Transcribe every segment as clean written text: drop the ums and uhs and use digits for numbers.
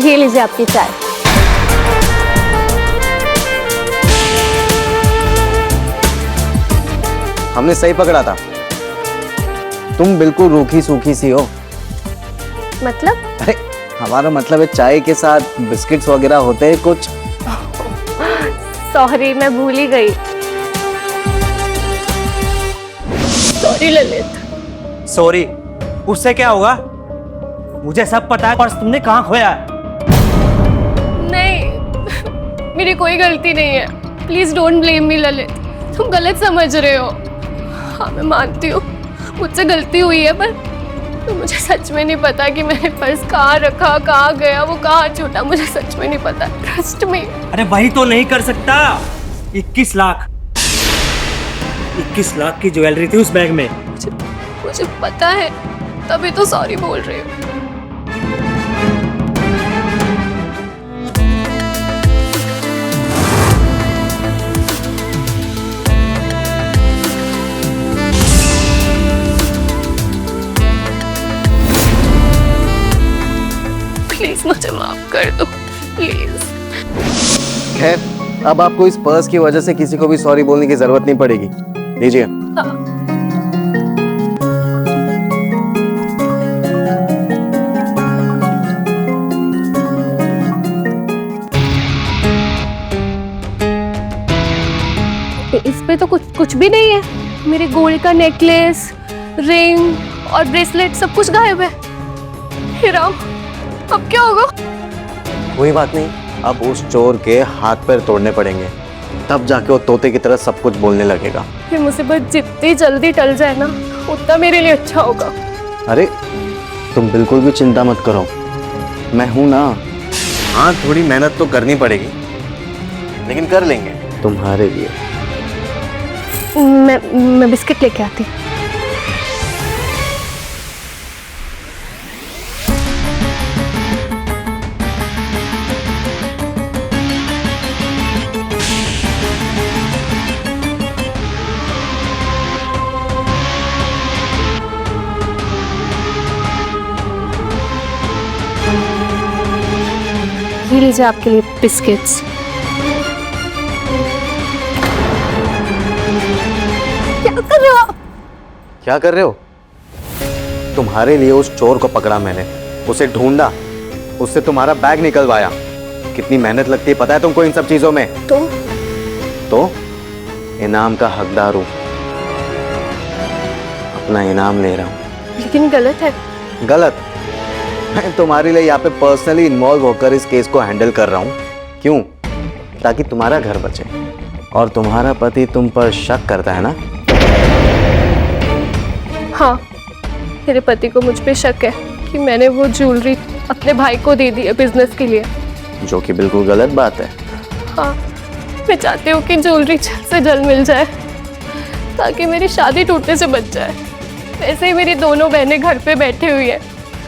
ये लीजिए आपकी चाय। हमने सही पकड़ा था, तुम बिल्कुल रूखी सूखी सी हो। मतलब? अरे हमारा मतलब है चाय के साथ बिस्किट्स वगैरह होते हैं कुछ। सॉरी, मैं भूल ही गई। सॉरी ललित। सॉरी उससे क्या होगा? मुझे सब पता है। पर्स तुमने कहाँ खोया है? नहीं, मेरी कोई गलती नहीं है। Please don't blame me Lalit, तुम गलत समझ रहे हो। हाँ मैं मानती हूँ मुझसे गलती हुई है, पर तो मुझे सच में नहीं पता कि मैंने पर्स कहाँ रखा, कहाँ गया, वो कहाँ छूटा, मुझे सच में नहीं पता। Trust me. अरे वही तो नहीं कर सकता। 21 लाख 21 लाख की ज्वेलरी थी उस बैग में। मुझे पता है, तभी तो सॉरी बोल रही हूँ। प्लीज मुझे माफ कर दो, प्लीज। खैर अब आपको इस पर्स की वजह से किसी को भी सॉरी बोलने की जरूरत नहीं पड़ेगी। लीजिए। इस पे तो कुछ भी नहीं है। मेरे गोल्ड का नेकलेस, रिंग और ब्रेसलेट सब कुछ गायब है। हे राम, अब क्या होगा? कोई बात नहीं, अब उस चोर के हाथ पैर तोड़ने पड़ेंगे, तब जाके वो तोते की तरह सब कुछ बोलने लगेगा। ये मुसीबत जितनी जल्दी टल जाए ना, उतना मेरे लिए अच्छा होगा। अरे तुम बिल्कुल भी चिंता मत करो, मैं हूं ना। हाँ थोड़ी मेहनत तो करनी पड़ेगी, लेकिन कर लेंगे तुम्हारे लिए। मैं बिस्किट लेके आती। ये लीजिए आपके लिए बिस्किट्स। क्या कर रहे हो आप? क्या कर रहे हो? तुम्हारे लिए उस चोर को पकड़ा मैंने, उसे ढूंढा, उससे तुम्हारा बैग निकलवाया। कितनी मेहनत लगती है पता है तुमको इन सब चीजों में? तो इनाम का हकदार हूं, अपना इनाम ले रहा हूं। लेकिन गलत है। गलत? मैं तुम्हारे लिए यहाँ पे पर्सनली इन्वॉल्व होकर इस केस को हैंडल कर रहा हूँ। क्यों? ताकि तुम्हारा घर बचे। और तुम्हारा पति तुम पर शक करता है ना? हाँ, मेरे पति को मुझ पे शक है कि मैंने वो ज्वेलरी अपने भाई को दे दी है बिजनेस के लिए। जो कि बिल्कुल गलत बात है। हाँ, मैं चाहती हूँ कि ज्वेलरी जल्द से जल्द मिल जाए ताकि मेरी शादी टूटने से बच जाए। वैसे ही मेरी दोनों बहनें घर पे बैठी हुई है,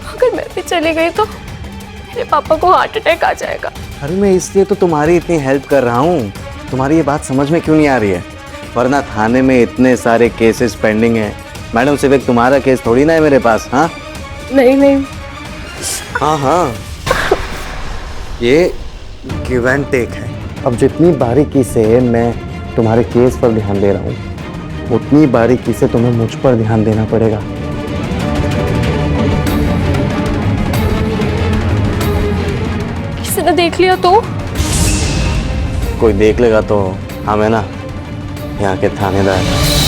अगर मैं भी चली गई तो मेरे पापा को हार्ट अटैक आ जाएगा। अरे मैं इसलिए तो तुम्हारी इतनी हेल्प कर रहा हूँ। तुम्हारी ये बात समझ में क्यों नहीं आ रही है? वरना थाने में इतने सारे केसेस पेंडिंग हैं। मैडम सिर्फ एक तुम्हारा केस थोड़ी ना है मेरे पास। हाँ नहीं। हाँ हाँ, ये गिव एंड टेक है। अब जितनी बारीकी से मैं तुम्हारे केस पर ध्यान दे रहा हूँ, उतनी बारीकी से तुम्हें मुझ पर ध्यान देना पड़ेगा। किसी ने देख लिया तो? कोई देख लेगा तो हम है ना यहाँ के थानेदार।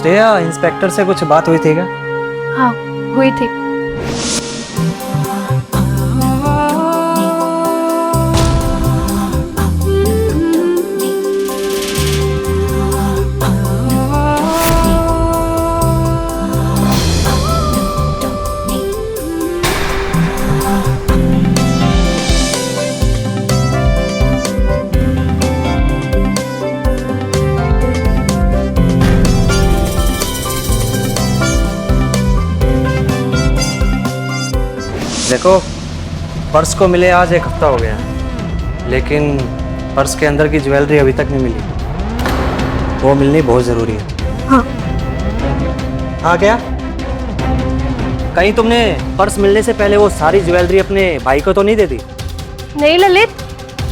श्रेया, इंस्पेक्टर से कुछ बात हुई थी क्या? हाँ, हुई थी। देखो, पर्स को मिले आज 1 हफ्ता हो गया है, लेकिन पर्स के अंदर की ज्वेलरी अभी तक नहीं मिली। वो मिलनी बहुत ज़रूरी है। हाँ। हाँ क्या? कहीं तुमने पर्स मिलने से पहले वो सारी ज्वेलरी अपने भाई को तो नहीं दे दी? नहीं ललित,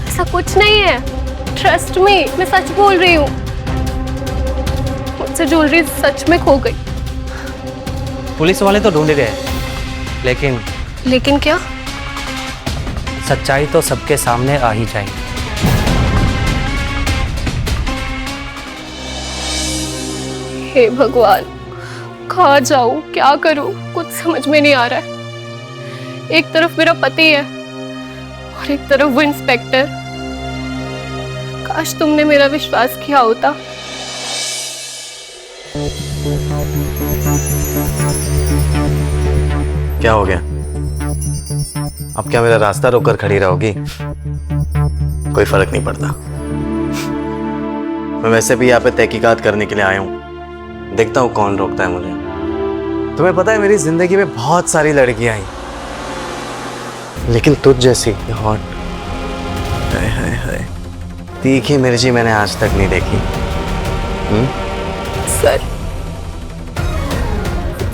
ऐसा कुछ नहीं है। ट्रस्ट मी, मैं सच बोल रही हूँ। मुझसे ज्वेलरी सच में खो गई। पुलिस वाले तो ढूंढ रहे हैं, लेकिन क्या? सच्चाई तो सबके सामने आ ही जाएगी। हे भगवान, कहाँ जाऊँ, क्या करूँ, कुछ समझ में नहीं आ रहा है। एक तरफ मेरा पति है और एक तरफ वो इंस्पेक्टर। काश तुमने मेरा विश्वास किया होता। क्या हो गया? अब क्या मेरा रास्ता रोककर खड़ी रहोगी? कोई फर्क नहीं पड़ता। मैं वैसे भी यहाँ पे तहकीकात करने के लिए आया हूँ। देखता हूँ कौन रोकता है मुझे। तुम्हें पता है, मेरी जिंदगी में बहुत सारी लड़कियां आई, लेकिन तुझ जैसी हॉट, हाय हाय हाय, तीखी मिर्ची मैंने आज तक नहीं देखी। सर,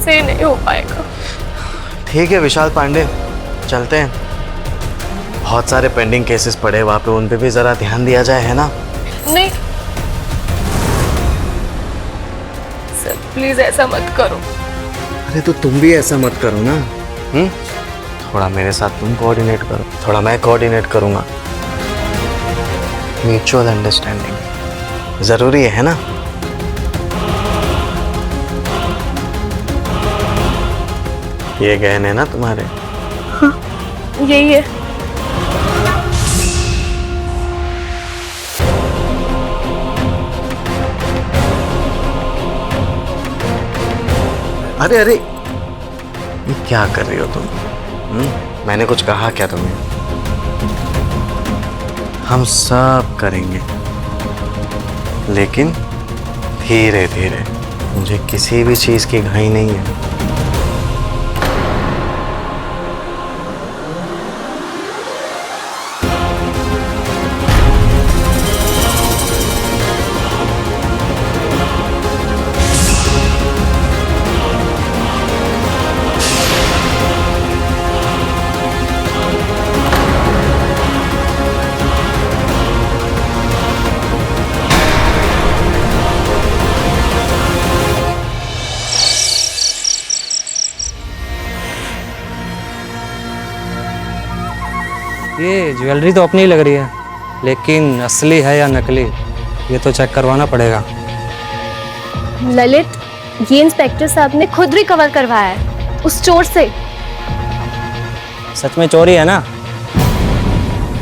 से नहीं हो पाएगा। ठीक है विशाल पांडे, चलते हैं। बहुत सारे पेंडिंग केसेस पड़े वहाँ पे, उन पे भी जरा ध्यान दिया जाए, है ना? नहीं सर, प्लीज ऐसा मत करो। अरे तो तुम भी ऐसा मत करो ना। थोड़ा मेरे साथ तुम कोऑर्डिनेट करो, थोड़ा मैं कोऑर्डिनेट करूँगा। म्यूचुअल अंडरस्टैंडिंग जरूरी है ना? ये गहने ना तुम्हारे? हाँ, यही है। अरे अरे, ये क्या कर रही हो तुम? मैंने कुछ कहा क्या तुम्हें? हम सब करेंगे, लेकिन धीरे धीरे। मुझे किसी भी चीज की घाई नहीं है। ये ज्वेलरी तो अपनी लग रही है, लेकिन असली है या नकली, ये तो चेक करवाना पड़ेगा। ललित, ये इंस्पेक्टर साहब ने खुद रिकवर करवाया है उस चोर से। सच में चोरी है ना?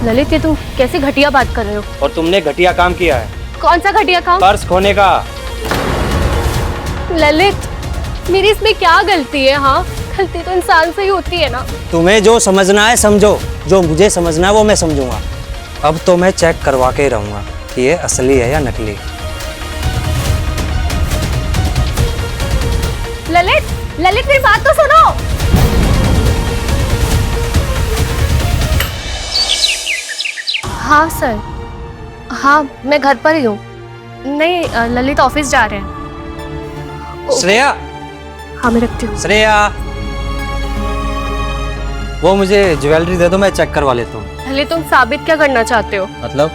ललित, ये तुम कैसे घटिया बात कर रहे हो? और तुमने घटिया काम किया है। कौन सा घटिया काम? पर्स खोने का। ललित, मेरी इसमें क्या गलती है? हाँ, गलती तो इंसान से ही होती है ना। तुम्हें जो समझना है समझो, जो मुझे समझना है वो मैं समझूंगा। अब तो मैं चेक करवा के ही रहूंगा कि ये असली है या नकली। ललित, ललित मेरी बात तो सुनो। हाँ सर, हाँ मैं घर पर ही हूँ। नहीं, ललित ऑफिस जा रहे हैं। श्रेया। हाँ मैं रखती हूँ। श्रेया, वो मुझे ज्वेलरी दे दो, मैं चेक करवा लेता हूँ। ललित, तुम साबित क्या करना चाहते हो? मतलब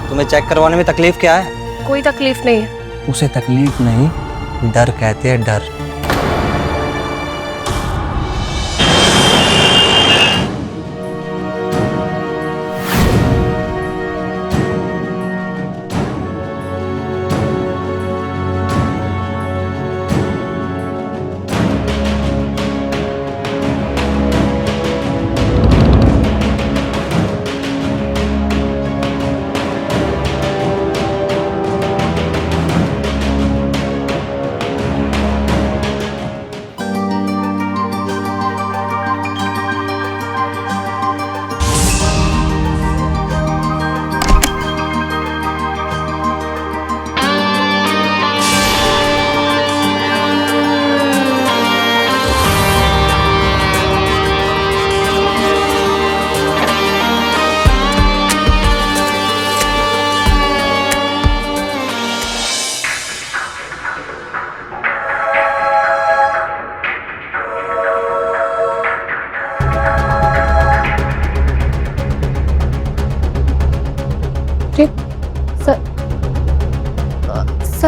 तुम्हें चेक करवाने में तकलीफ क्या है? कोई तकलीफ नहीं है। उसे तकलीफ नहीं, डर कहते हैं, डर।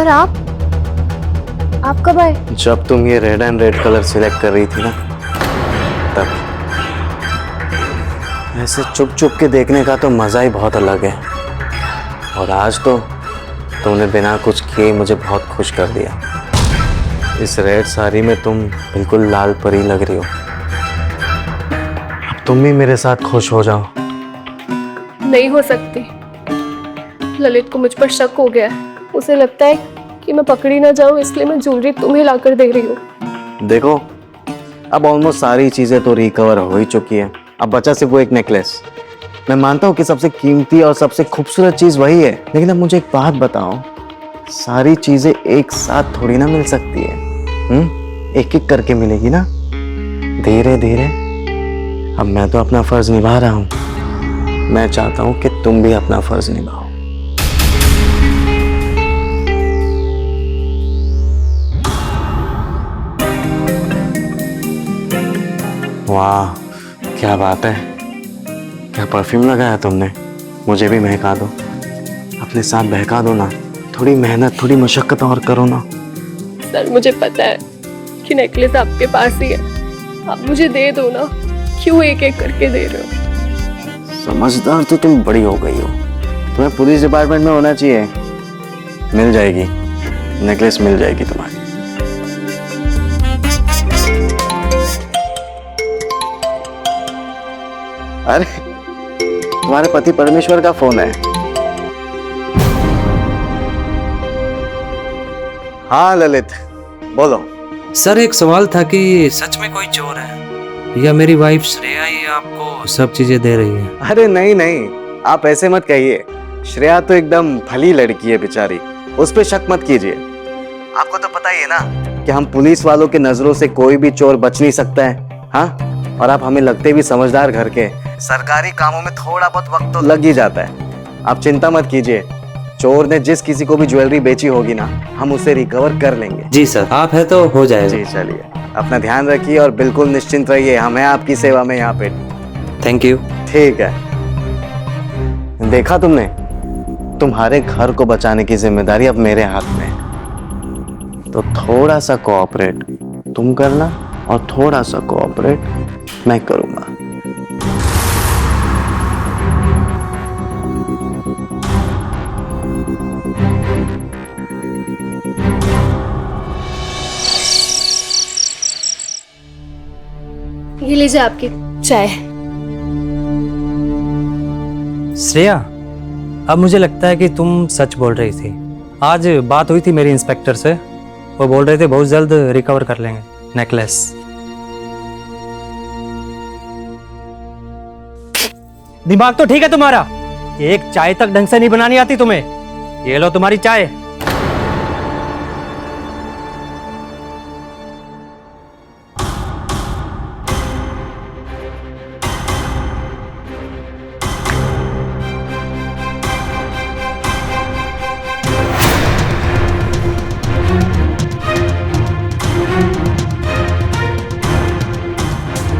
और आप कब आए? जब तुम ये red and red colour select कर रही थी ना, तब। ऐसे चुप चुप के देखने का तो मज़ा ही बहुत अलग है। और आज तो तुमने बिना कुछ किए मुझे बहुत खुश कर दिया। इस रेड साड़ी में तुम बिल्कुल लाल परी लग रही हो। अब तुम भी मेरे साथ खुश हो जाओ। नहीं हो सकती। ललित को मुझ पर शक हो गया है। उसे लगता है कि मैं पकड़ी ना जाऊं, इसलिए मैं ज्वेलरी तुम्हें लाकर दे रही हूँ। देखो, अब ऑलमोस्ट सारी चीज़ें तो रिकवर हो ही चुकी है। अब बचा सिर्फ वो एक नेकलेस। मैं मानता हूँ कि सबसे कीमती और सबसे खूबसूरत चीज़ वही है, लेकिन अब मुझे एक बात बताओ, सारी चीज़ें एक साथ थोड़ी ना मिल सकती है। एक एक करके मिलेगी ना, धीरे धीरे। अब मैं तो अपना फर्ज निभा रहा हूँ, मैं चाहता हूँ कि तुम भी अपना फर्ज निभाओ। वाह, क्या बात है, क्या परफ्यूम लगाया तुमने। मुझे भी महका दो, अपने साथ बहका दो ना। थोड़ी मेहनत, थोड़ी मशक्कत और करो ना। सर, मुझे पता है कि नेकलेस आपके पास ही है, आप मुझे दे दो ना। क्यों एक एक करके दे रहे हो? समझदार तो तुम बड़ी हो गई हो। तुम्हें पुलिस डिपार्टमेंट में होना चाहिए। मिल जाएगी, नेकलेस मिल जाएगी तुम्हारी। अरे, तुम्हारे पति परमेश्वर का फोन है। हाँ ललित, बोलो। सर, एक सवाल था कि सच में कोई चोर है या मेरी वाइफ श्रेया ही आपको सब चीजें दे रही है? अरे नहीं नहीं, आप ऐसे मत कहिए। श्रेया तो एकदम भली लड़की है बेचारी, उस पर शक मत कीजिए। आपको तो पता ही है ना कि हम पुलिस वालों के नजरों से कोई भी चोर बच नहीं सकता है। हाँ, और आप हमें लगते भी समझदार घर के। सरकारी कामों में थोड़ा बहुत वक्त तो लग ही जाता है। आप चिंता मत कीजिए, चोर ने जिस किसी को भी ज्वेलरी बेची होगी ना, हम उसे रिकवर कर लेंगे। जी सर, आप है तो हो जाएगा। जी चलिए, अपना ध्यान रखिए और बिल्कुल निश्चिंत रहिए, हम हैं आपकी सेवा में यहाँ पे। Thank you. ठीक है। देखा तुमने, तुम्हारे घर को बचाने की जिम्मेदारी अब मेरे हाथ में है। तो थोड़ा सा कोऑपरेट तुम करना और थोड़ा सा कोऑपरेट मैं करूंगा। ये लीजिए आपकी चाय। श्रेया, अब मुझे लगता है कि तुम सच बोल रही थी। आज बात हुई थी मेरी इंस्पेक्टर से, वो बोल रहे थे बहुत जल्द रिकवर कर लेंगे नेकलेस। दिमाग तो ठीक है तुम्हारा, एक चाय तक ढंग से नहीं बनानी आती तुम्हें। ये लो तुम्हारी चाय।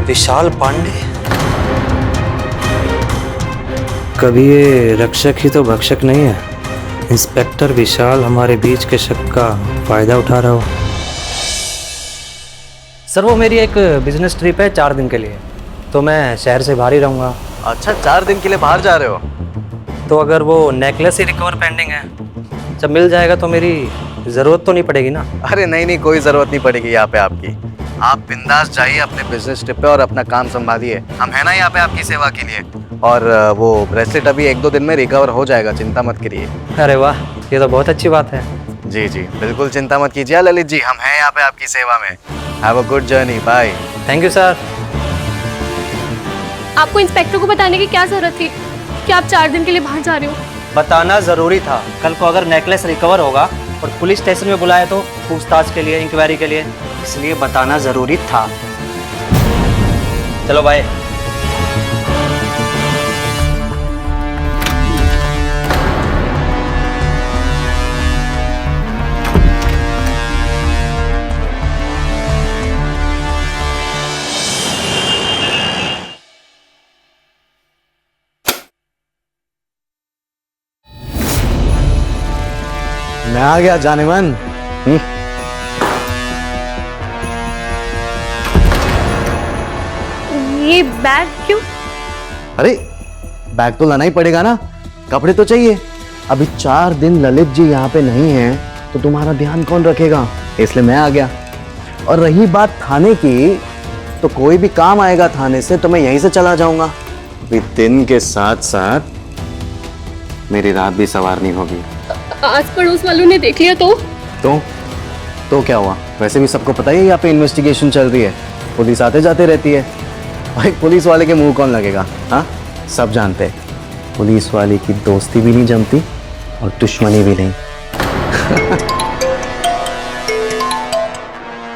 विशाल पांडे, कभी ये रक्षक ही तो भक्षक नहीं है। इंस्पेक्टर विशाल हमारे बीच के शक का फायदा उठा रहा हो। सर, वो मेरी एक बिजनेस ट्रिप है 4 दिन के लिए, तो मैं शहर से बाहर ही रहूँगा। अच्छा, 4 दिन के लिए बाहर जा रहे हो? तो अगर वो नेकलेस ही रिकवर पेंडिंग है, जब मिल जाएगा तो मेरी ज़रूरत तो नहीं पड़ेगी ना? अरे नहीं नहीं, कोई जरूरत नहीं पड़ेगी यहाँ पे आपकी। आप बिंदास जाइए अपने बिजनेस ट्रिप पे और अपना काम संभालिए। हम है ना यहाँ पे आपकी सेवा के लिए। और वो ब्रेसलेट अभी 1-2 दिन में रिकवर हो जाएगा, चिंता मत करिए। अरे वाह, ये तो बहुत अच्छी बात है। जी जी, बिल्कुल चिंता मत कीजिए ललित जी, हम हैं यहाँ पे आपकी सेवा में। Have a good journey, bye. Thank you sir. आपको इंस्पेक्टर को बताने की क्या जरूरत थी कि आप 4 दिन के लिए बाहर जा रहे हो? बताना ज़रूरी था। कल को अगर नेकलेस रिकवर होगा और पुलिस स्टेशन में बुलाए तो पूछताछ के लिए, इंक्वायरी के लिए, इसलिए बताना ज़रूरी था। चलो बाय। मैं आ गया जाने मन। ये बैग क्यों? अरे बैग तो लाना ही पड़ेगा ना, कपड़े तो चाहिए। अभी 4 दिन ललित जी यहाँ पे नहीं है तो तुम्हारा ध्यान कौन रखेगा, इसलिए मैं आ गया। और रही बात थाने की, तो कोई भी काम आएगा थाने से तो मैं यहीं से चला जाऊंगा। अभी दिन के साथ साथ मेरी रात भी संवारनी होगी। आस पड़ोस वालों ने देख लिया तो क्या हुआ? वैसे भी सबको पता ही है यहाँ पे इन्वेस्टिगेशन चल रही है, पुलिस आते जाते रहती है। भाई पुलिस वाले के मुंह कौन लगेगा? हाँ, सब जानते हैं पुलिस वाले की दोस्ती भी नहीं जमती और दुश्मनी भी नहीं।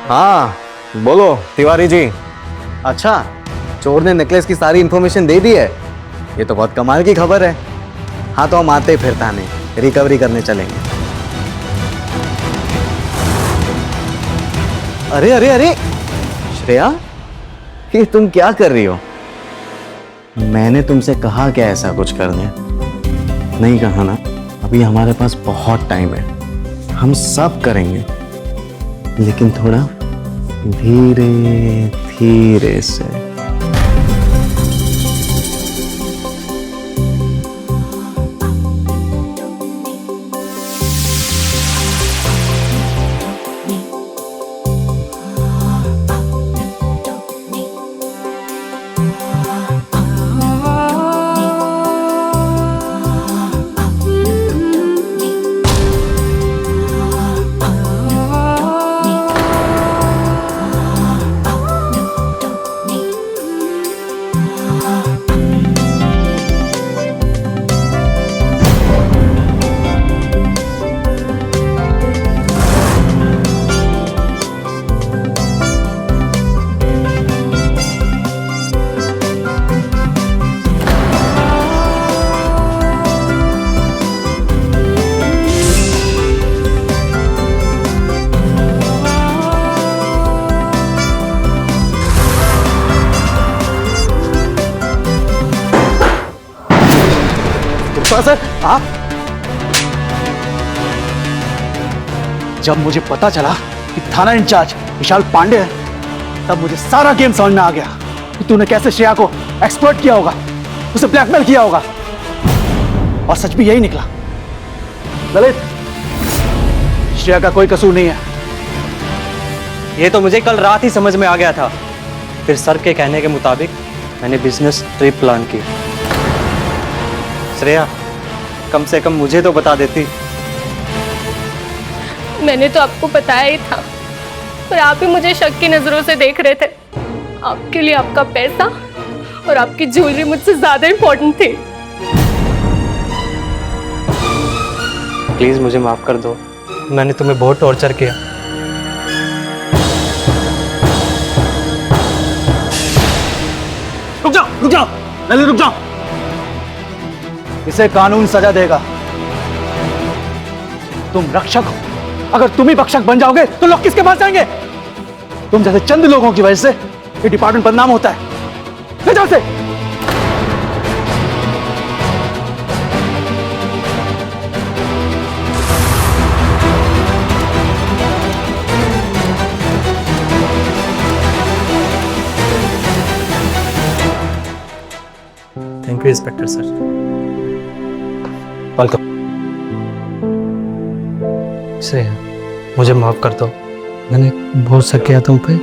हाँ बोलो तिवारी जी। अच्छा, चोर ने नेकलेस की सारी इंफॉर्मेशन दे दी है, ये तो बहुत कमाल की खबर है। हाँ तो हम आते फिर थाने रिकवरी करने चलेंगे। अरे अरे अरे श्रेया, ये तुम क्या कर रही हो? मैंने तुमसे कहा क्या ऐसा कुछ करने? नहीं कहा ना। अभी हमारे पास बहुत टाइम है, हम सब करेंगे, लेकिन थोड़ा धीरे धीरे से। सर आप, जब मुझे पता चला कि थाना इंचार्ज विशाल पांडे है, तब मुझे सारा गेम समझ में आ गया कि तूने कैसे श्रेया को एक्सप्लॉइट किया होगा, उसे ब्लैकमेल किया होगा। और सच भी यही निकला। ललित, श्रेया का कोई कसूर नहीं है। ये तो मुझे कल रात ही समझ में आ गया था। फिर सर के कहने के मुताबिक मैंने बिजनेस ट्रिप प्लान की। श्रेया, कम से कम मुझे तो बता देती। मैंने तो आपको बताया ही था, पर आप ही मुझे शक की नजरों से देख रहे थे। आपके लिए आपका पैसा और आपकी ज्वेलरी मुझसे ज्यादा इंपॉर्टेंट थी। प्लीज मुझे माफ कर दो, मैंने तुम्हें बहुत टॉर्चर किया। रुक जाओ ललित, रुक जाओ। इसे कानून सजा देगा। तुम रक्षक हो, अगर तुम ही भक्षक बन जाओगे तो लोग किसके पास जाएंगे? तुम जैसे चंद लोगों की वजह से ये डिपार्टमेंट बदनाम होता है। ले जाओ से। Thank you inspector sir. Welcome. Shreya, मुझे माफ कर दो, मैंने बहुत शक किया तुम पे।